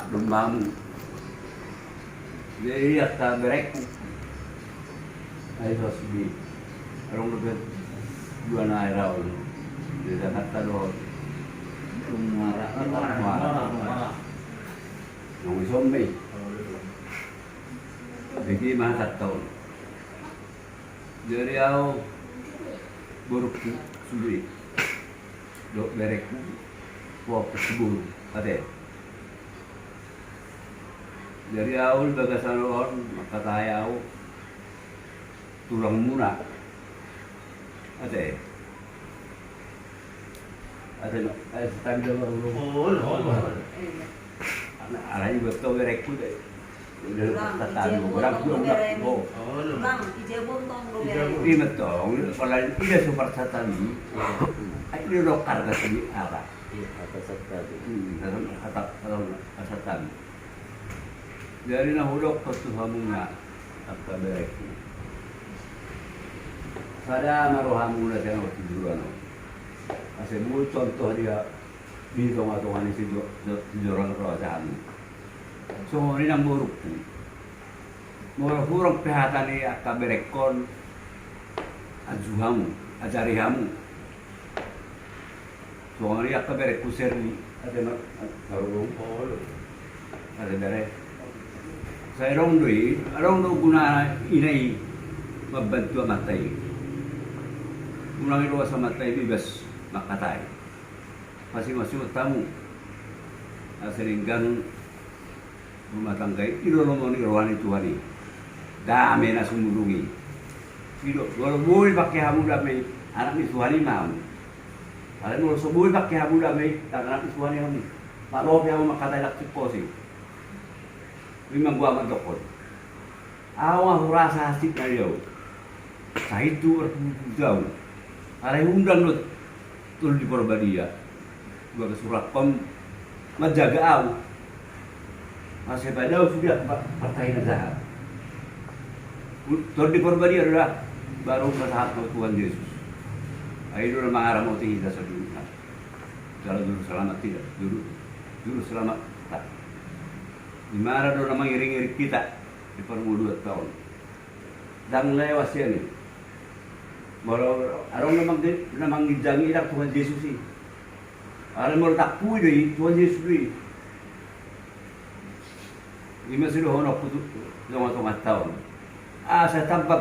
Dumbamu. Jadi atta berek. Ay sosbi. Arong lebet dua na raul. Di kata do. Mara. Nung isombe. Jadi mah tahun. Jadi aku buruk sulit. Dok berek. Wah kesebur. Ada. Dari awal bagasan orang maka tahu tulang muna ada tapi dah baru alai betul berekku deh udah tatan orang belum Bang, ijebon tong do bere. ini betul kalau ini super satani ini dokar kasih arah atas sekali. kata satani dari nahudok ke tuhamunga apa berekku sada marohamu na siya ng tiduran kasi mo contoh dia dito nga tuwan ni tiduran ko sa amin so ini nang buruk murang pihatan ni akaberekon ajuhamu ajarihamu so ini akaberekku serni ada marulong ada berek saya rong guna inay mabantu matay. Unang iluwas sa matay bibas makatay. Masing-masing tamu. Aseringgan rumatanggay irolomon irwani tuwani. Dami na sumulungi. Sino walau buhay pakai hamu damay anak ni tuwani mau. Alam mo so buhay pakai hamu damay anak ni tuwani hamu. Malo kaya mo makatay lak siposi. Memang gua mandokon. Awang rasa hasib na yaw. Sa itu jauh. Alay undang lo tul di Porbadia. Gua ke Surakom menjaga aw. Masih pada sudah partai negara. Tul di Porbadia adalah baru bersahabat Tuhan Yesus. Ayo dulu mengarah mau tinggi dasar dulu. Kalau dulu selamat tidak, dulu selamat tak. Dimana doon namang iring-iring kita di Permu 2 tahun. Dan lewas yan eh. Arong namang gijangi ilang Tuhan Yesus eh. Alam mo takpuy doy Tuhan Yesus doy. Lima sinuhon ako 2 tahun. Sa tampa